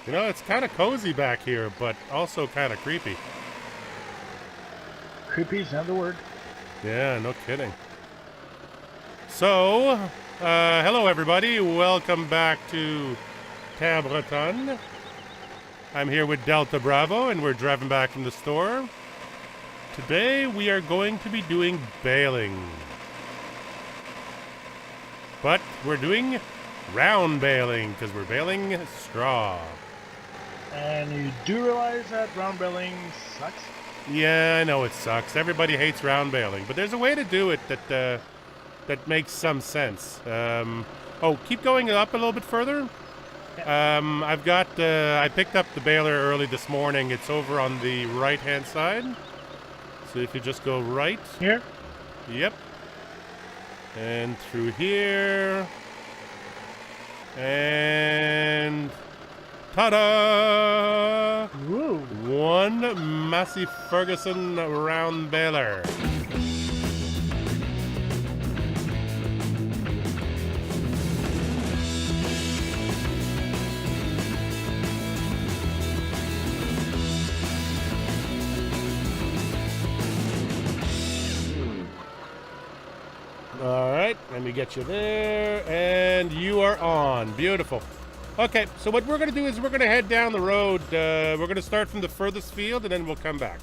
You know, it's kind of cozy back here, but also kind of creepy. Creepy is another word. Yeah, no kidding. So, hello everybody. Welcome back to Tabreton. I'm here with DeltaBravo, and we're driving back from the store. Today we are going to be doing baling. But we're doing round baling, because we're baling straw. And you do realize that round baling sucks? Yeah, I know it sucks. Everybody hates round baling, but there's a way to do it that makes some sense. Oh, keep going up a little bit further. I picked up the baler early this morning. It's over on the right-hand side. So if you just go right. Here? Yep. And through here. And ta-da! Woo! One Massey Ferguson round baler. All right, let me get you there, and you are on. Beautiful. Okay, so what we're going to do is we're going to head down the road. We're going to start from the furthest field, and then we'll come back.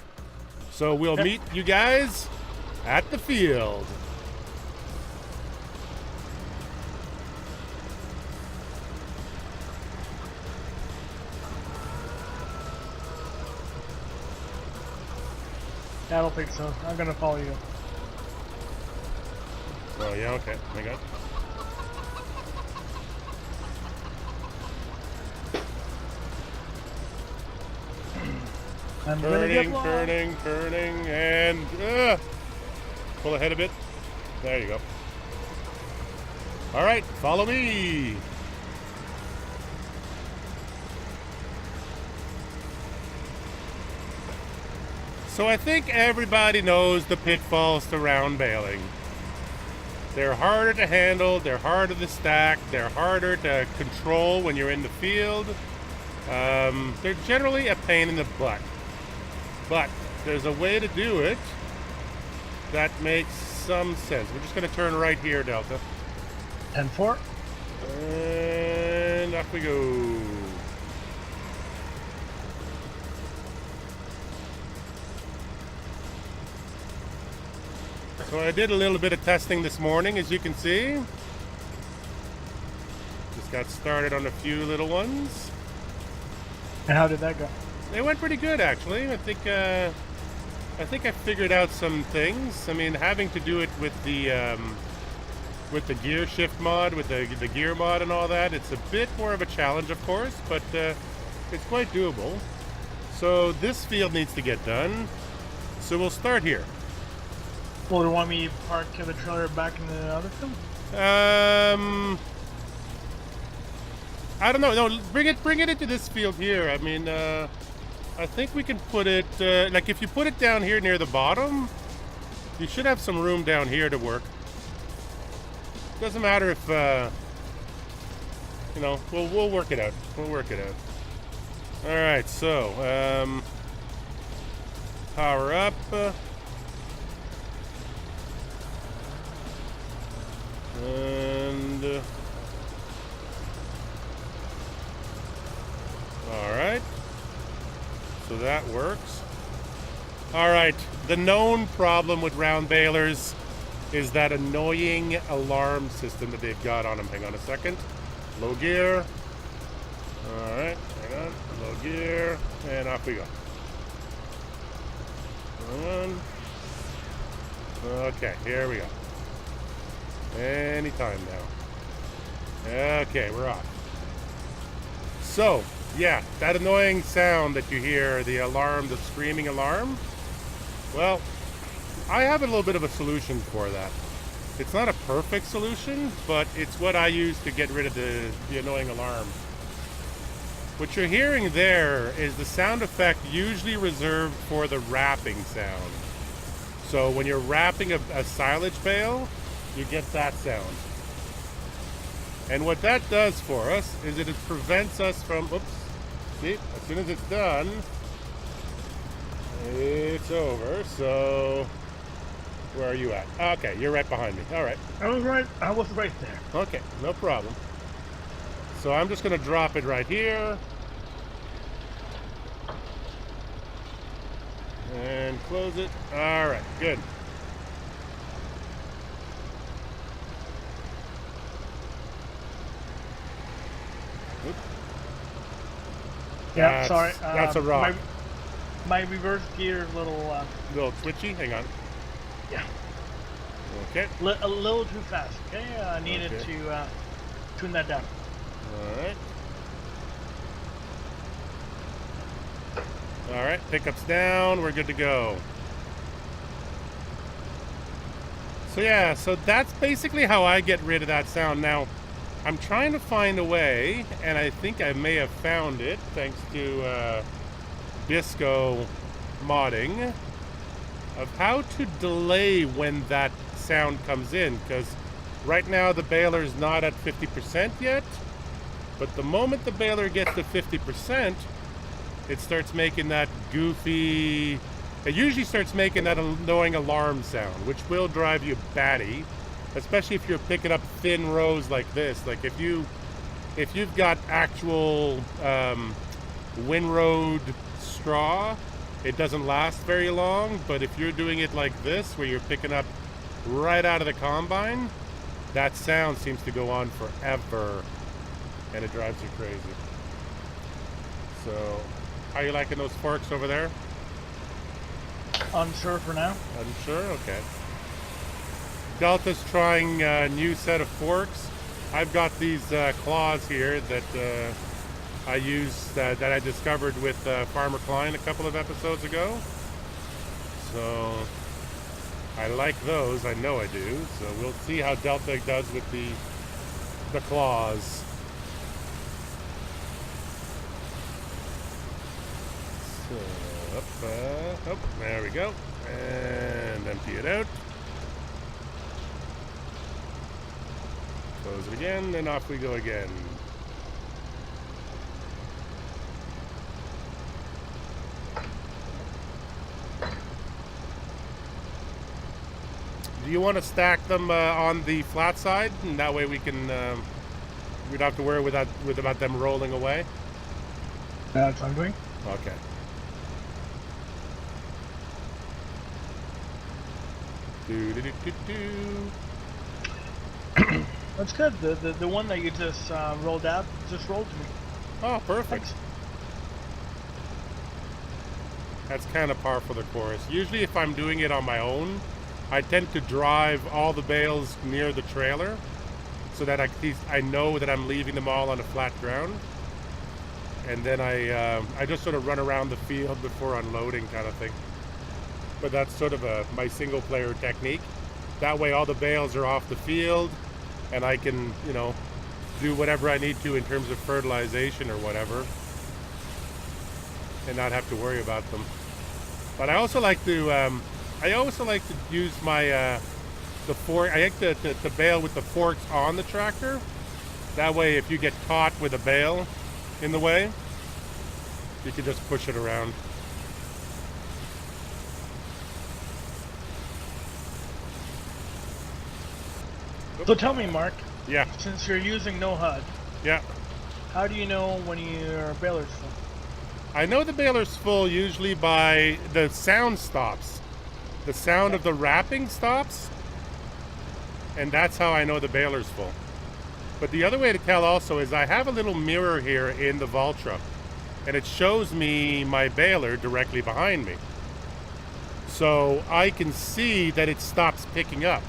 So we'll meet you guys at the field. I don't think so. I'm gonna follow you. Oh, yeah, okay. Hang on. I'm gonna get lost. Turning, and pull ahead a bit. There you go. All right, follow me. So I think everybody knows the pitfalls to round baling. They're harder to handle, they're harder to stack, they're harder to control when you're in the field. They're generally a pain in the butt. But there's a way to do it that makes some sense. We're just going to turn right here, Delta. 10-4. And off we go. So I did a little bit of testing this morning, as you can see. Just got started on a few little ones. And how did that go? They went pretty good, actually. I think I figured out some things. I mean, having to do it with the gear shift mod, with the gear mod and all that, it's a bit more of a challenge, of course, but it's quite doable. So this field needs to get done. So we'll start here. Well, do you want me to park the trailer back in the other field? I don't know. No, bring it into this field here. I mean, I think we can put it like if you put it down here near the bottom, you should have some room down here to work. Doesn't matter if you know. We'll work it out. We'll work it out. All right. So power up. And all right, so that works. All right, the known problem with round balers is that annoying alarm system that they've got on them. Hang on a second. Low gear. All right, hang on. Low gear, and off we go. Hang on. Okay, here we go. Anytime now. Okay, we're off. So, yeah, that annoying sound that you hear, the alarm, the screaming alarm, well, I have a little bit of a solution for that. It's not a perfect solution, but it's what I use to get rid of the annoying alarm. What you're hearing there is the sound effect usually reserved for the wrapping sound. So when you're wrapping a silage bale, you get that sound. And what that does for us is that it prevents us from, see, as soon as it's done, it's over. So, where are you at? Okay, you're right behind me. All right. I was right there. Okay, no problem. So I'm just going to drop it right here. And close it. All right, good. Oop. Yeah, sorry. That's a rock. My reverse gear is a Little twitchy. Hang on. Yeah. Okay. A little too fast. Okay, I needed to tune that down. All right. All right, pickups down. We're good to go. So yeah, so that's basically how I get rid of that sound. Now, I'm trying to find a way, and I think I may have found it thanks to Disco modding, of how to delay when that sound comes in, because right now the baler is not at 50% yet, but the moment the baler gets to 50%, it starts making that goofy, it usually starts making that annoying alarm sound, which will drive you batty, especially if you're picking up thin rows like this. Like if you've got actual windrowed straw, it doesn't last very long, but if you're doing it like this, where you're picking up right out of the combine, that sound seems to go on forever, and it drives you crazy. So, how are you liking those forks over there? Unsure for now. Unsure? Okay. Delta's trying a new set of forks. I've got these claws here that I use, that I discovered with Farmer Klein a couple of episodes ago. So I like those, I know I do. So we'll see how Delta does with the claws. So, there we go. And empty it out. Close it again, and off we go again. Do you want to stack them on the flat side, and that way we can we don't have to worry about them rolling away? That's what I'm doing. Okay. That's good. The one that you just rolled out just rolled to me. Oh, perfect. Thanks. That's kind of par for the course. Usually if I'm doing it on my own, I tend to drive all the bales near the trailer so that I know that I'm leaving them all on a flat ground. And then I just sort of run around the field before unloading, kind of thing. But that's sort of my single player technique. That way all the bales are off the field and I can, do whatever I need to in terms of fertilization or whatever and not have to worry about them. But I also like to use my the fork. I like to bale with the forks on the tractor. That way if you get caught with a bale in the way, you can just push it around. So tell me, Mark. Yeah. Since you're using no HUD, Yeah. how do you know when your baler's full? I know the baler's full usually by the sound stops. The sound of the wrapping stops. And that's how I know the baler's full. But the other way to tell also is I have a little mirror here in the Valtra. And it shows me my baler directly behind me. So I can see that it stops picking up.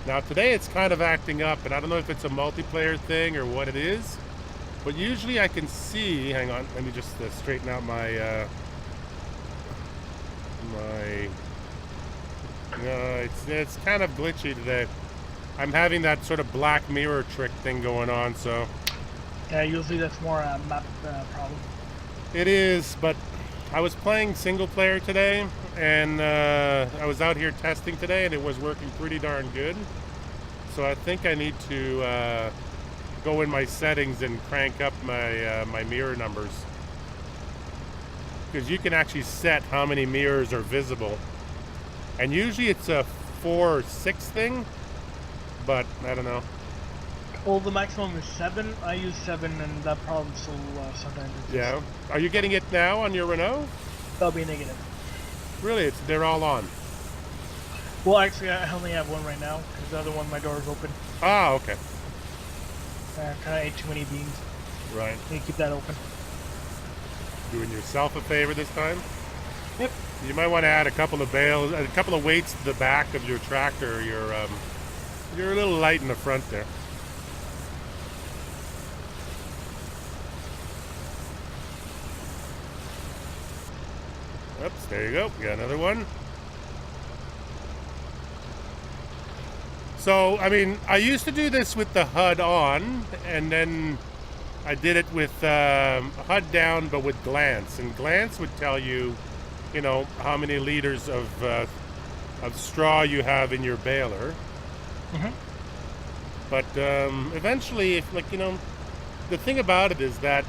Now today it's kind of acting up, and I don't know if it's a multiplayer thing or what it is, but usually I can see, hang on, let me just straighten out my, it's kind of glitchy today. I'm having that sort of black mirror trick thing going on, so. Yeah, usually that's more a map problem. It is, but I was playing single player today, and I was out here testing today, and it was working pretty darn good. So I think I need to go in my settings and crank up my my mirror numbers. because you can actually set how many mirrors are visible. And usually it's a 4 or 6 thing, but I don't know. Well, the maximum is 7. I use 7, and that problem still sometimes exists. Yeah. Are you getting it now on your Renault? That'll be negative. Really? They're all on? Well, actually, I only have one right now, because the other one, my door is open. Ah, okay. I kind of ate too many beans. Right. Need to keep that open. Doing yourself a favor this time? Yep. You might want to add a couple of bales, a couple of weights to the back of your tractor. You're a little light in the front there. Oops, there you go. Got another one. So, I mean, I used to do this with the HUD on, and then I did it with HUD down, but with glance. And glance would tell you, you know, how many liters of straw you have in your baler. Mm-hmm. But eventually, if, like, you know, the thing about it is that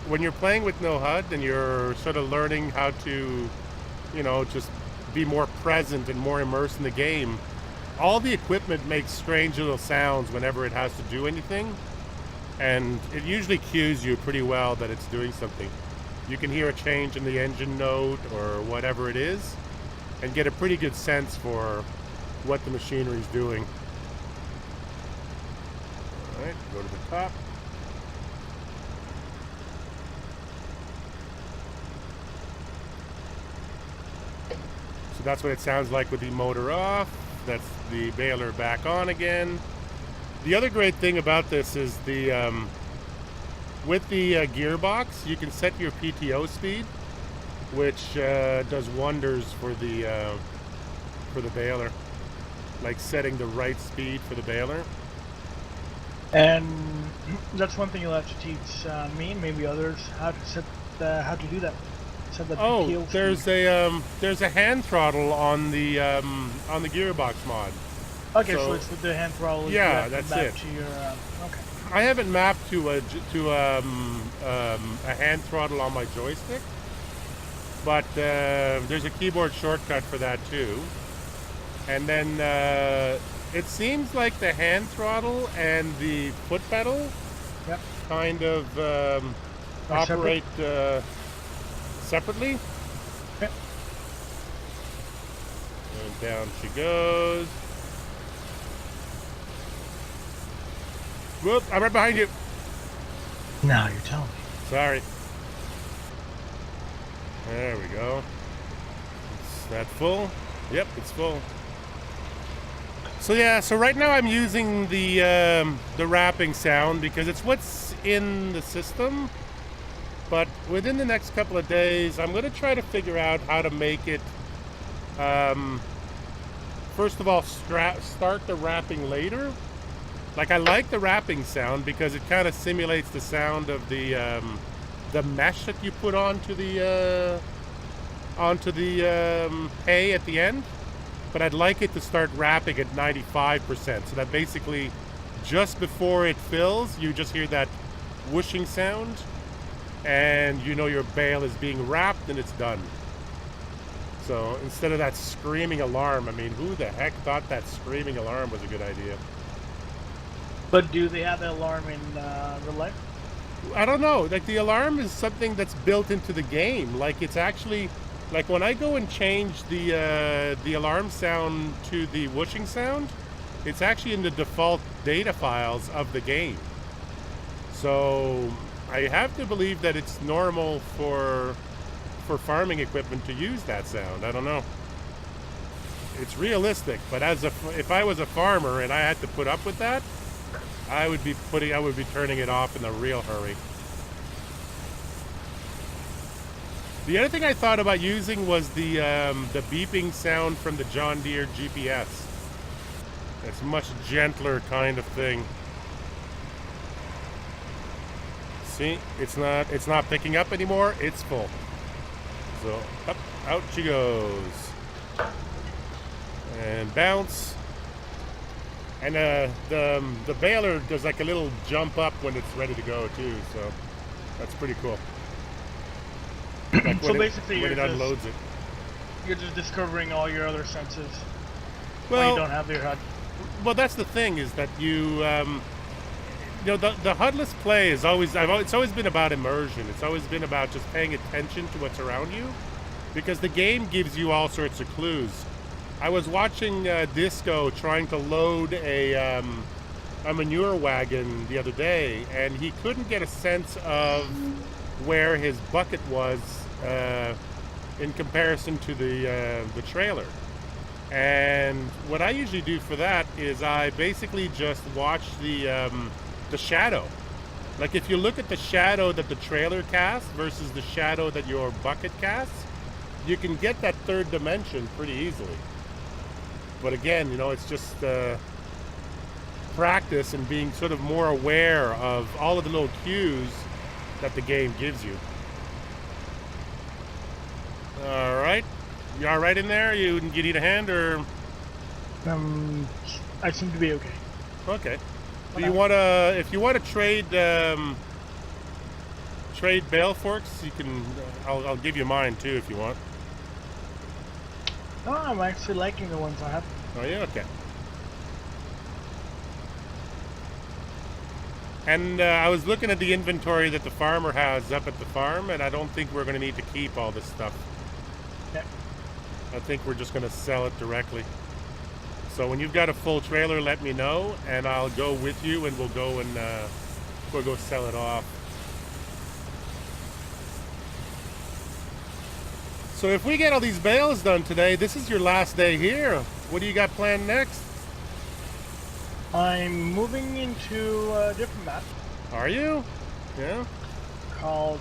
when you're playing with no HUD and you're sort of learning how to, you know, just be more present and more immersed in the game, all the equipment makes strange little sounds whenever it has to do anything. And it usually cues you pretty well that it's doing something. You can hear a change in the engine note or whatever it is and get a pretty good sense for what the machinery is doing. All right, go to the top. So that's what it sounds like with the motor off. That's the baler back on again. The other great thing about this is the with the gearbox, you can set your PTO speed, which does wonders for the baler, like setting the right speed for the baler. And that's one thing you'll have to teach me and maybe others how to set how to do that. Set the PTO speed. There's a hand throttle on the gearbox mod. Okay, so it's the hand throttle. Yeah, that's it. To your, okay. I haven't mapped to a hand throttle on my joystick, but there's a keyboard shortcut for that too. And then it seems like the hand throttle and the foot pedal kind of operate separately. Okay. And down she goes. Whoop, I'm right behind you. Now you're telling me. Sorry. There we go. Is that full? Yep, it's full. So yeah, so right now I'm using the wrapping sound because it's what's in the system. But within the next couple of days, I'm going to try to figure out how to make it, first of all, start the wrapping later. Like, I like the wrapping sound because it kind of simulates the sound of the mesh that you put onto the hay at the end. But I'd like it to start wrapping at 95%, so that basically just before it fills, you just hear that whooshing sound, and you know your bale is being wrapped and it's done. So instead of that screaming alarm, I mean, who the heck thought that screaming alarm was a good idea? But do they have the alarm in real life? I don't know. Like, the alarm is something that's built into the game. Like, it's actually, like, when I go and change the alarm sound to the whooshing sound, it's actually in the default data files of the game. So I have to believe that it's normal for farming equipment to use that sound. I don't know. It's realistic, but if I was a farmer and I had to put up with that, I would be turning it off in a real hurry. The other thing I thought about using was the beeping sound from the John Deere GPS. It's a much gentler kind of thing. See, it's not picking up anymore. It's full. So up, out she goes, and bounce. And the baler does like a little jump up when it's ready to go too, so that's pretty cool. Like So basically, when it unloads it. you're just discovering all your other senses when Well, you don't have your HUD. well, that's the thing is that the HUDless play is it's always been about immersion. It's always been about just paying attention to what's around you, because the game gives you all sorts of clues. I was watching Disco trying to load a manure wagon the other day, and he couldn't get a sense of where his bucket was in comparison to the trailer. And what I usually do for that is I basically just watch the shadow. Like if you look at the shadow that the trailer casts versus the shadow that your bucket casts, you can get that third dimension pretty easily. But again, it's just practice and being sort of more aware of all of the little cues that the game gives you. All right. You all right in there? You need a hand or? I seem to be okay. Okay. Do you want to? If you want to trade bale forks, you can. I'll give you mine too if you want. No, I'm actually liking the ones I have. Oh yeah. Okay. And I was looking at the inventory that the farmer has up at the farm, and I don't think we're going to need to keep all this stuff. Yeah. I think we're just going to sell it directly. So when you've got a full trailer, let me know, and I'll go with you, and we'll go sell it off. So if we get all these bales done today, this is your last day here. What do you got planned next? I'm moving into a different map. Are you? Yeah. Called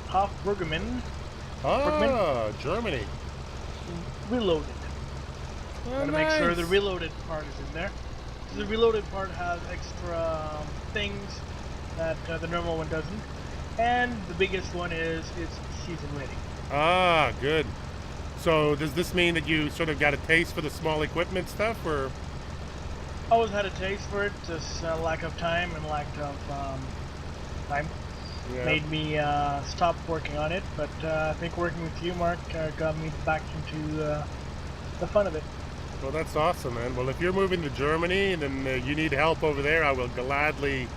Hofburgman. Oh, Germany. Reloaded. Oh, Gotta nice. make sure the reloaded part is in there. So the reloaded part has extra things that the normal one doesn't. And the biggest one is it's season ready. Ah, good. So does this mean that you sort of got a taste for the small equipment stuff, or? Always had a taste for it, just lack of time and lack of time made me stop working on it. But I think working with you, Mark, got me back into the fun of it. Well, that's awesome, man. Well, if you're moving to Germany and then you need help over there, I will gladly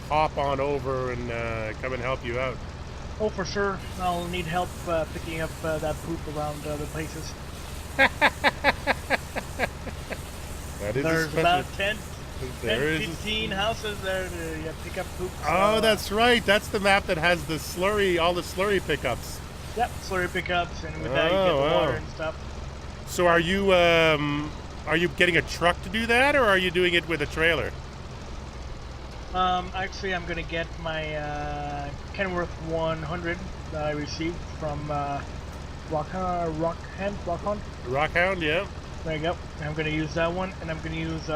hop on over and come and help you out. Oh, for sure. I'll need help picking up that poop around other places. That is There's about 10, 15 houses there to pick up poop. So, oh, that's right. That's the map that has the slurry, all the slurry pickups. Yep, slurry pickups, and with that you get the water and stuff. So are you getting a truck to do that, or are you doing it with a trailer? Actually, I'm gonna get my Kenworth 100 that I received from Rockhound. Rockhound, yeah. There you go. I'm gonna use that one, and I'm gonna use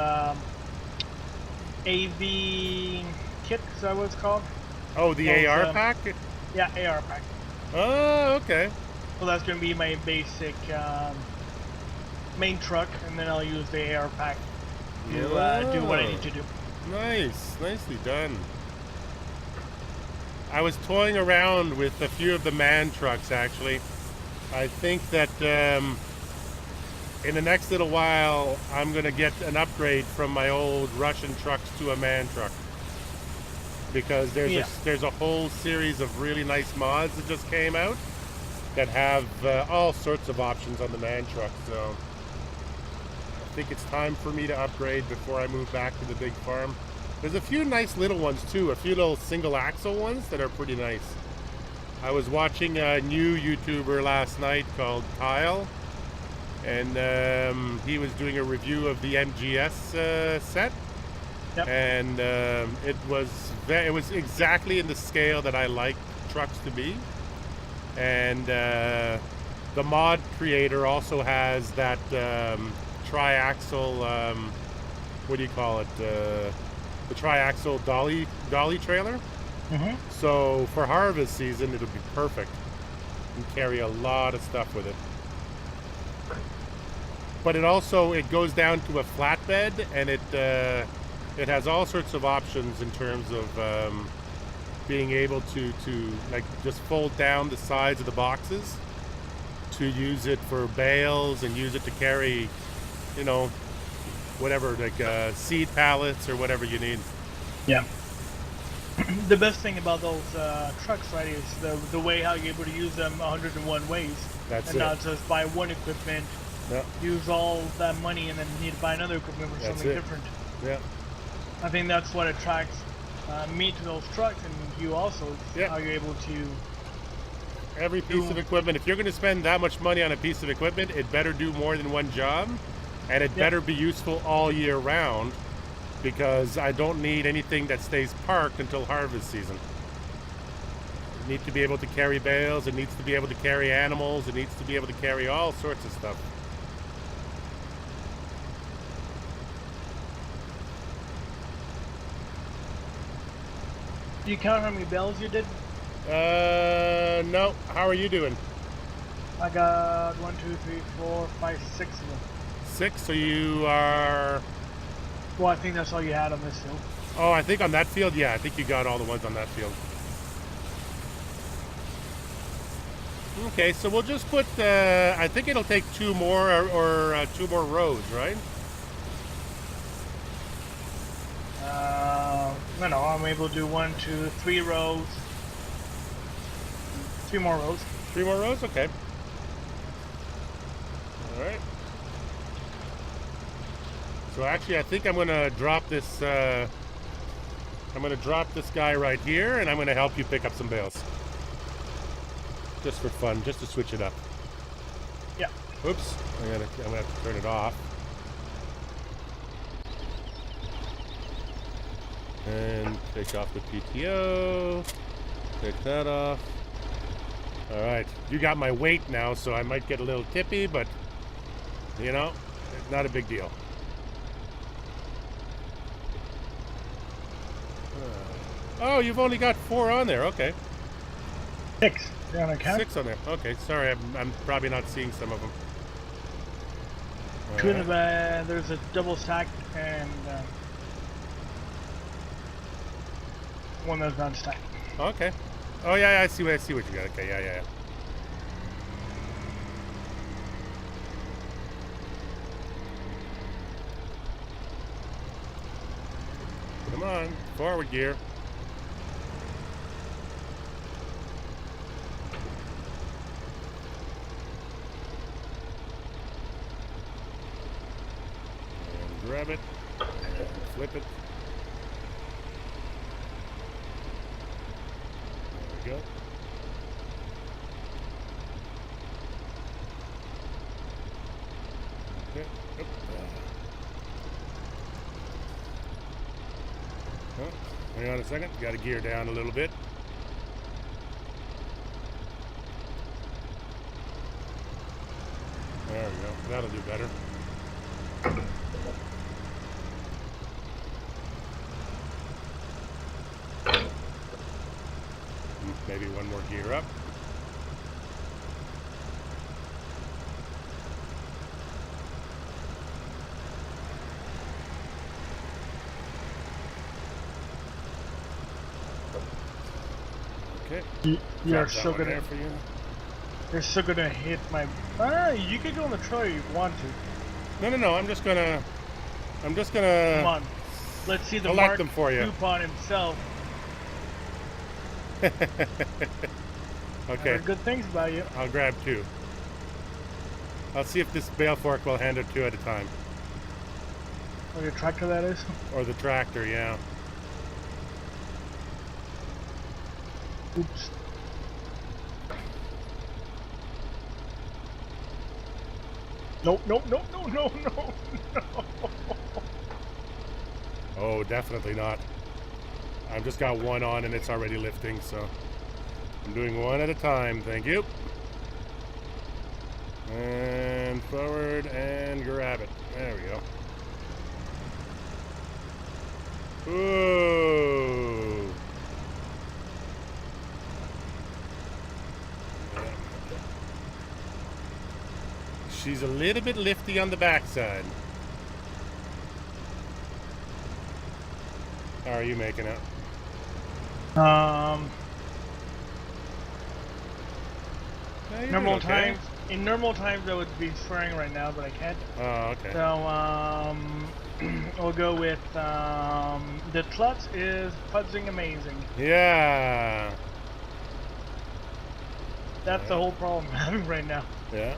AV kit. Is that what it's called? Oh, the AR pack. Yeah, AR pack. Oh, okay. Well, that's gonna be my basic main truck, and then I'll use the AR pack to do what I need to do. Nice, nicely done. I was toying around with a few of the man trucks, actually. I think that in the next little while, I'm going to get an upgrade from my old Russian trucks to a man truck. Because there's a whole series of really nice mods that just came out that have all sorts of options on the man truck. So I think it's time for me to upgrade before I move back to the big farm. There's a few nice little ones too, a few little single axle ones that are pretty nice. I was watching a new YouTuber last night called Kyle, and he was doing a review of the MGS set. Yep. And it was exactly in the scale that I like trucks to be. And the mod creator also has that triaxle, what do you call it? The triaxle dolly trailer. Mm-hmm. So for harvest season, it'll be perfect. You can carry a lot of stuff with it. But it goes down to a flatbed, and it has all sorts of options in terms of being able to like just fold down the sides of the boxes to use it for bales and use it to carry, you know, whatever, like seed pallets or whatever you need. Yeah. The best thing about those trucks, right, is the way how you're able to use them 101 ways. That's and it. not just buy one equipment, use all that money, and then need to buy another equipment for something different. Yeah. I think that's what attracts me to those trucks, and you also, how you're able to... Every piece of equipment, if you're going to spend that much money on a piece of equipment, it better do more than one job, and it better be useful all year round, because I don't need anything that stays parked until harvest season. It needs to be able to carry bales, it needs to be able to carry animals, it needs to be able to carry all sorts of stuff. Do you count how many bales you did? No. How are you doing? I got 1, 2, 3, 4, 5, 6 of them. 6? So you are... Well, I think that's all you had on this field. Oh, I think on that field, yeah. I think you got all the ones on that field. Okay, so we'll just put, I think it'll take 2 more or 2 more rows, right? No, I'm able to do 1, 2, 3 rows. 3 more rows. 3 more rows? Okay. Alright. So actually, I think I'm going to drop this, I'm going to drop this guy right here, and I'm going to help you pick up some bales. Just for fun, just to switch it up. Yeah. Oops, I'm gonna have to turn it off. And take off the PTO. Take that off. Alright, you got my weight now, so I might get a little tippy, but, you know, it's not a big deal. Oh, you've only got 4 on there, okay. 6. You're on account? 6 on there. Okay, sorry, I'm probably not seeing some of them. 2 in the bed, there's a double stack, and 1 that's not stacked. Okay. Oh yeah, I see what you got. Okay, yeah. Come on, forward gear. And grab it and flip it. There we go. Okay. Oop. Oh, hang on a second. Got to gear down a little bit. There we go. That'll do better. Maybe 1 more gear up. Okay. You're so good there for you. You're so gonna hit my. You could go on the trailer if you want to. No. I'm just gonna. Come on. Let's see the Mark them for you. coupon himself. Okay. I heard good things about you. I'll grab 2. I'll see if this bale fork will handle 2 at a time. Or your tractor, that is? Or the tractor, yeah. Oops. No. Oh, definitely not. I've just got 1 on and it's already lifting, so I'm doing 1 at a time. Thank you. And forward and grab it. There we go. Ooh. She's a little bit lifty on the backside. How are you making it? Um, Yeah, you're doing normal okay. times. In normal times, I would be swearing right now, but I can't. Oh, okay. So we'll go with the klutz is fuzzing amazing. Yeah. That's the whole problem I'm having right now. Yeah.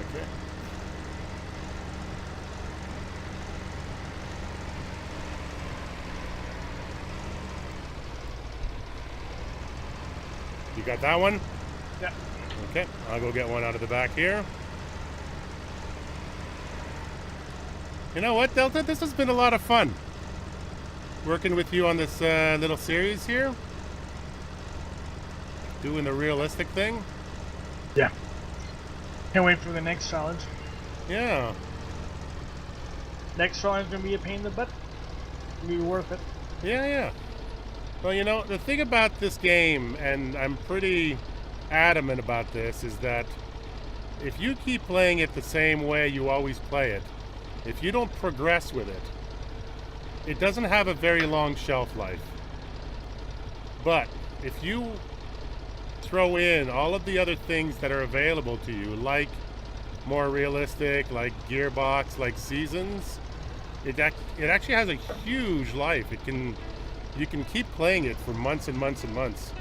Okay. You got that one? Yeah. Okay, I'll go get one out of the back here. You know what, Delta? This has been a lot of fun. Working with you on this little series here. Doing the realistic thing. Yeah. Can't wait for the next challenge. Yeah. Next challenge is gonna be a pain in the butt. It'll be worth it. Yeah, yeah. Well, you know, the thing about this game, and I'm pretty adamant about this, is that if you keep playing it the same way you always play it, if you don't progress with it, it doesn't have a very long shelf life. But if you throw in all of the other things that are available to you, like more realistic, like gearbox, like seasons, it actually has a huge life. You can keep playing it for months and months and months.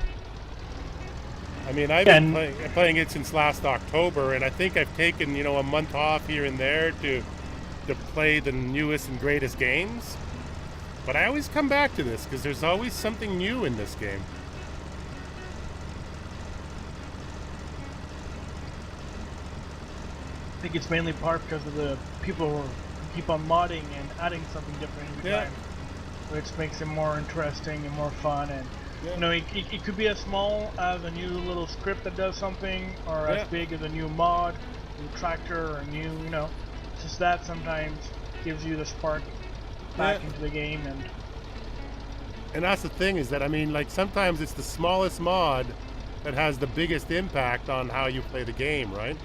I mean, I've been playing it since last October, and I think I've taken, you know, a month off here and there to play the newest and greatest games. But I always come back to this because there's always something new in this game. I think it's mainly part because of the people who keep on modding and adding something different every time, which makes it more interesting and more fun. And you know, it could be as small as a new little script that does something, or as big as a new mod, new tractor, or new, you know, just that sometimes gives you the spark back into the game. And that's the thing, is that, I mean, like, sometimes it's the smallest mod that has the biggest impact on how you play the game, right?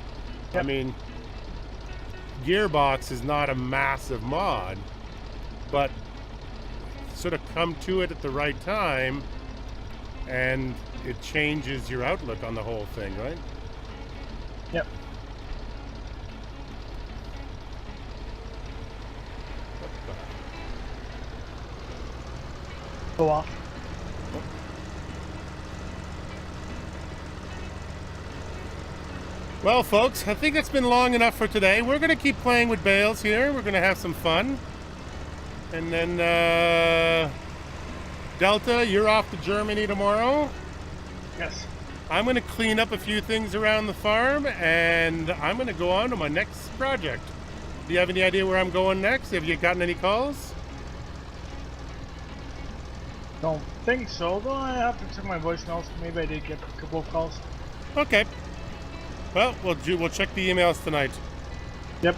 I mean, Gearbox is not a massive mod, but sort of come to it at the right time, and it changes your outlook on the whole thing, right? Yep. Go off. Well, folks, I think it's been long enough for today. We're going to keep playing with bales here. We're going to have some fun. And then, Delta, you're off to Germany tomorrow. Yes. I'm going to clean up a few things around the farm, and I'm going to go on to my next project. Do you have any idea where I'm going next? Have you gotten any calls? Don't think so, though. I have to check my voicemails. Maybe I did get a couple of calls. Okay. Well, we'll check the emails tonight. Yep.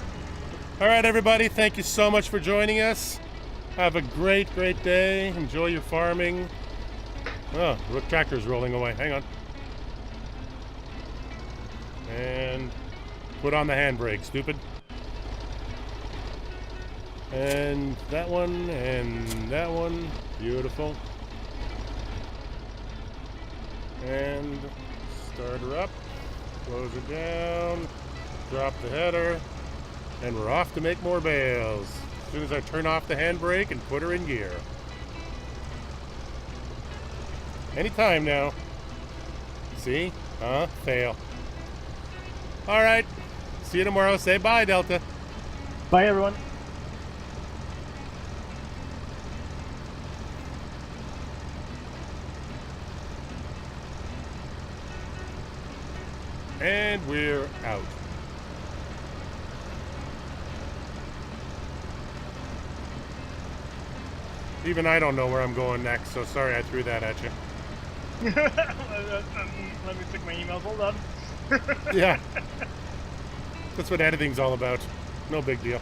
All right, everybody. Thank you so much for joining us. Have a great, great day. Enjoy your farming. Oh, the tractor's rolling away. Hang on. And put on the handbrake, stupid. And that one, and that one. Beautiful. And start her up. Close it down. Drop the header. And we're off to make more bales. As soon as I turn off the handbrake and put her in gear. Anytime now. See? Fail. All right. See you tomorrow. Say bye, Delta. Bye, everyone. And we're out. Even I don't know where I'm going next, so sorry I threw that at you. Let me check my emails. Hold on. Yeah. That's what editing's all about. No big deal.